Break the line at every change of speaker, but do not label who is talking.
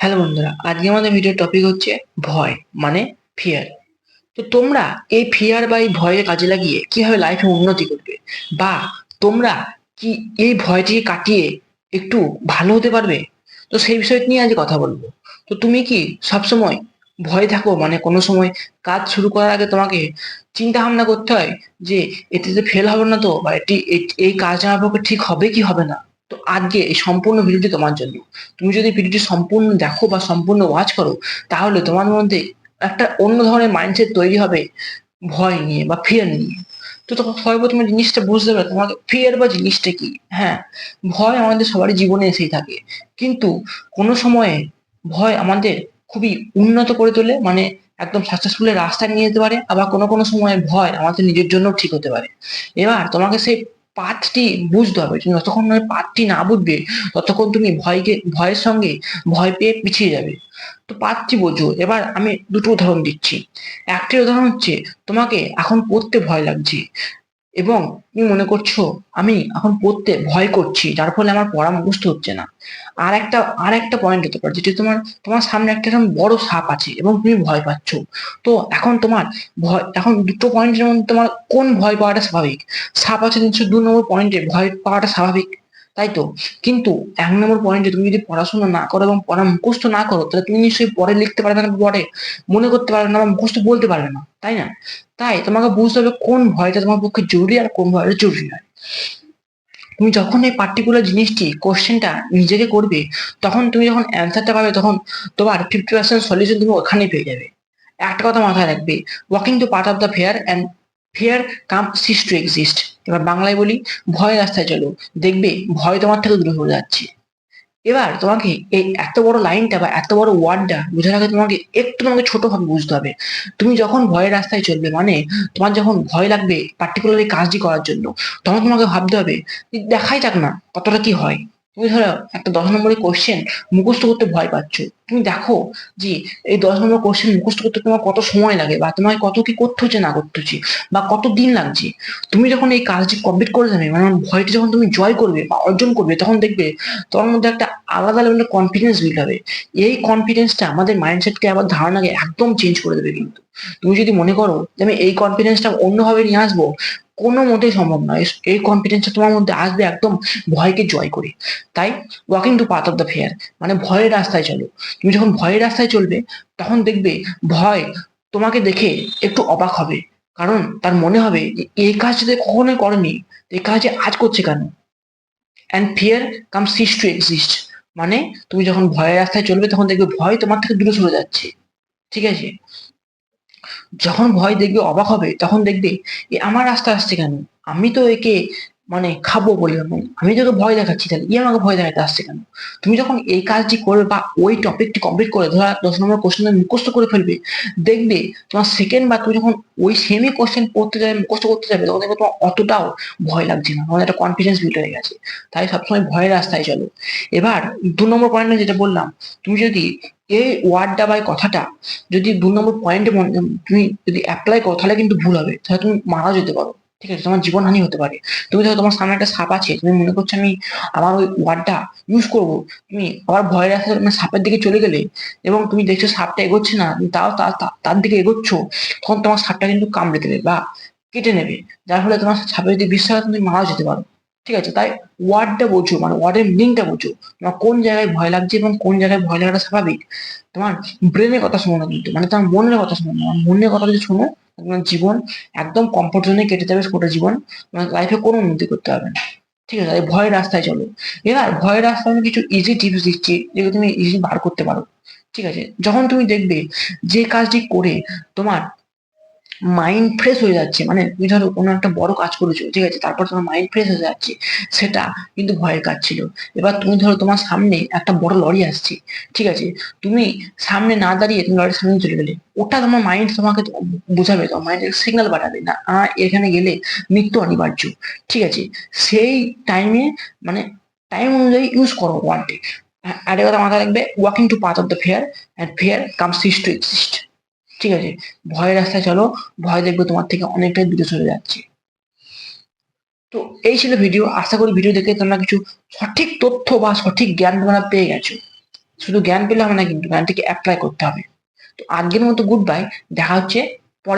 Hello বন্ধুরা, আজকে আমাদের ভিডিও টপিক হচ্ছে ভয় মানে ফিয়ার। তো তোমরা এই ফিয়ার বা এই ভয়ের কাজে লাগিয়ে কিভাবে লাইফে উন্নতি করবে, বা তোমরা কি এই ভয়টিকে কাটিয়ে একটু ভালো হতে পারবে? তো সেই বিষয় নিয়ে আজ কথা বলবো। তো তুমি কি সবসময় ভয় থাকো, মানে কোনো সময় কাজ শুরু করার আগে তোমাকে চিন্তা ভাবনা করতে হয় যে এতে ফেল হবে না তো, বা এই কাজ আমার পক্ষে ঠিক হবে কি হবে না? তো আজকে এই সম্পূর্ণ ভিডিওটি তোমার জন্য। তুমি যদি ভিডিওটি সম্পূর্ণ দেখো বা সম্পূর্ণ ওয়াচ করো, তাহলে তোমার মধ্যে একটা অন্য ধরনের মাইন্ডসেট তৈরি হবে ভয় নিয়ে বা ফিয়ার নিয়ে। তো তখন সর্বপ্রথমে জিনিসটা বুঝতে হবে তোমাকে ফিয়ার বা জিনিসটা কি। হ্যাঁ, ভয় আমাদের সবারই জীবনে এসেই থাকে, কিন্তু কোনো সময়ে ভয় আমাদের খুবই উন্নত করে তোলে, মানে একদম সাকসেসফুলের রাস্তায় নিয়ে যেতে পারে। আবার কোনো কোনো সময় ভয় আমাদের নিজের জন্য ঠিক হতে পারে। এবার তোমাকে সেই পাথটি বুঝতে হবে। তুমি যতক্ষণ ওই পাথটি না বুঝবে, ততক্ষণ তুমি ভয়ের সঙ্গে ভয় পেয়ে পিছিয়ে যাবে। তো পারছি বোঝো। এবার আমি দুটো উদাহরণ দিচ্ছি। একটি উদাহরণ হচ্ছে, তোমাকে এখন পড়তে ভয় লাগছে এবং তুমি মনে করছো আমি এখন পড়তে ভয় করছি, যার ফলে আমার পড়া মুখস্থ হচ্ছে না। আর একটা পয়েন্ট হতে পারে, যেটি তোমার তোমার সামনে একটা এরকম বড় সাপ আছে এবং তুমি ভয় পাচ্ছ। তো এখন তোমার ভয়, এখন দুটো পয়েন্টের মধ্যে তোমার কোন ভয় পাওয়াটা স্বাভাবিক? সাপ আছে নিশ্চয় 2 নম্বর পয়েন্টে ভয় পাওয়াটা স্বাভাবিক, তাই তো? কিন্তু 1 নম্বর পয়েন্টে তুমি যদি পড়াশোনা না করো এবং পড়া মুখস্থ না করো, তাহলে তুমি নিশ্চয়ই পরে লিখতে পারবে না, পরে মনে করতে পারবে না বা মুখস্থ বলতে পারবে না, তাই না? তাই তোমাকে বুঝতে হবে কোন ভয়টা তোমার পক্ষে জরুরি আর কোন ভয়টা জরুরি নয়। তুমি যখন এই পার্টিকুলার জিনিসটি কোশ্চেনটা নিজেকে করবে, তখন তুমি যখন অ্যান্সারটা পাবে, তখন তোমার 50% সলিউশন তুমি ওখানেই পেয়ে যাবে। একটা কথা মাথায় রাখবে, walking to part of the fair and fair come cease to exist. এবার বাংলায় বলি, ভয় রাস্তায় চলো, দেখবে ভয় তোমার থেকে দূরে হয়ে যাচ্ছে। এবার তোমাকে এই এত বড় লাইনটা বা এত বড় ওয়ার্ডটা বোঝার আগে তোমাকে ছোট ভাবে বুঝতে হবে। তুমি যখন ভয়ের রাস্তায় চলবে, মানে তোমার যখন ভয় লাগবে পার্টিকুলারলি কাজটি করার জন্য, তখন তোমাকে ভাবতে হবে যে দেখাই যাক না কতটা কি হয়। তুমি ধরো একটা 10 নম্বরের কোশ্চেন মুখস্থ করতে ভয় পাচ্ছ, তুমি দেখো যে এই 10 নম্বর কোশ্চেন মুখস্থ করতে তোমার কত সময় লাগে, বা তোমাকে কত কি করতে হচ্ছে না করতে হচ্ছে, বা কত দিন লাগছে। তুমি যখন এই কাজটি কমপ্লিট করে যাবে, মানে ভয়টি যখন তুমি জয় করবে বা অর্জন করবে, তখন দেখবে তোমার মধ্যে একটা আলাদা লেভেলের কনফিডেন্স বিল্ড হবে। এই কনফিডেন্সটা আমাদের মাইন্ডসেটকে, আবার ধারণাকে একদম চেঞ্জ করে দেবে। কিন্তু তুমি যদি মনে করো যে আমি এই কনফিডেন্সটা অন্যভাবে নিয়ে আসবো, কোনো মতেই সম্ভব নয়। এই কনফিডেন্সটা তোমার মধ্যে আসবে একদম ভয়কে জয় করে। তাই walking to path of the fair, মানে ভয়ের রাস্তায় চলো। তুমি যখন ভয়ের রাস্তায় চলবে, তখন দেখবে ভয় তোমাকে দেখে একটু অবাক হবে, কারণ তার মনে হবে যে এই কাজ যদি কখনোই করেনি, এই কাজ যে আজ করছে কেন। And fear come cease to exist, মানে তুমি যখন ভয়ের রাস্তায় চলবে, তখন দেখবে ভয় তোমার থেকে দূরে সরে যাচ্ছে। ঠিক আছে? যখন ভয় দেখবে অবাক হবে, তখন দেখবে এ আমার রাস্তা আসছে কেন, আমি তো একে মানে খাবো বলে, আমি তোকে ভয় দেখাচ্ছি, তাহলে ই আমাকে ভয় দেখাতে আসছে কেন। তুমি যখন এই কাজটি করবে বা ওই টপিকটি কমপ্লিট করে ধরা 10 নম্বর কোশ্চেন মুখস্থ করে ফেলবে, দেখবে তোমার সেকেন্ড বা তুমি যখন ওই সেমই কোশ্চেন পড়তে যাবে, মুখস্থ করতে যাবে, তখন দেখবে তোমার অতটাও ভয় লাগছে না, তোমার একটা কনফিডেন্স বিল্ড হয়ে গেছে। তাই সবসময় ভয়ের রাস্তায় চলো। এবার 2 নম্বর পয়েন্টে যেটা বললাম, তুমি যদি এই ওয়ার্ডটা বা এই কথাটা যদি 2 নম্বর পয়েন্টে তুমি যদি অ্যাপ্লাই করো, তাহলে কিন্তু ভুল হবে, তাহলে তুমি মারা যেতে পারো। ঠিক আছে? তোমার জীবনহানি হতে পারে। তুমি ধরো তোমার সামনে একটা সাপ আছে, তুমি মনে করছো আমি আমার ওই ওয়ার্ডটা ইউজ করবো, তুমি আবার ভয়ের রাস্তায় তুমি সাপের দিকে চলে গেলে এবং তুমি দেখছো সাপটা এগোচ্ছে না, তুমি তাও তার দিকে এগোচ্ছ, তখন তোমার সাপটা কিন্তু কামড়ে দেবে বা কেটে নেবে, যার ফলে তোমার সাপে যদি বিষ হয়, তুমি মারা যেতে পারো। ঠিক আছে? তাই ওয়ার্ডটা বোঝো, মানে ওয়ার্ডের মিনিংটা বোঝো, তোমার কোন জায়গায় ভয় লাগছে এবং কোন জায়গায় ভয় লাগাটা স্বাভাবিক। তোমার ব্রেনের কথা শোনো না, কিন্তু মানে তোমার মনের কথা শোনো না। মনের কথা যদি শোনো, তোমার জীবন একদম কমফোর্ট জোনে কেটে যাবে গোটা জীবন, তোমার লাইফে কোনো উন্নতি করতে হবে না। ঠিক আছে? তাই ভয়ের রাস্তায় চলো। এবার ভয়ের রাস্তায় আমি কিছু ইজি টিপস দিচ্ছি, যেগুলো তুমি ইজি বার করতে পারো। ঠিক আছে? যখন তুমি দেখবে যে কাজটি করে তোমার মাইন্ড ফ্রেশ হয়ে যাচ্ছে, মানে তুমি ধরো কোনো একটা বড় কাজ করেছো, ঠিক আছে, তারপর তোমার মাইন্ড ফ্রেশ হয়ে যাচ্ছে, সেটা কিন্তু ভয়ের কাজ ছিল। এবার তুমি ধরো তোমার সামনে একটা বড় লরি আসছে, ঠিক আছে, তুমি সামনে না দাঁড়িয়ে তুমি লরির সামনে চলে গেলে, ওটা তোমার মাইন্ড তোমাকে বোঝাবে, তোমার মাইন্ড সিগন্যাল পাঠাবে না এখানে গেলে মৃত্যু অনিবার্য। ঠিক আছে? সেই টাইমে, মানে টাইম অনুযায়ী ইউজ করো ওয়ার্ডটি। আর একটা কথা মাথায় রাখবে, walking two path of the fair and fair comes to exist. ঠিক আছে? ভয়ের রাস্তায় চলো, ভয় দেখবে তোমার থেকে অনেকটাই দূরে সরে যাচ্ছে। তো এই ছিল ভিডিও। আশা করি ভিডিও দেখে তোমরা কিছু সঠিক তথ্য বা সঠিক জ্ঞান তোমরা পেয়ে গেছো। শুধু জ্ঞান পেলে হবে না, কিন্তু জ্ঞানটিকে অ্যাপ্লাই করতে হবে। তো আজকের মতো গুড বাই, দেখা হচ্ছে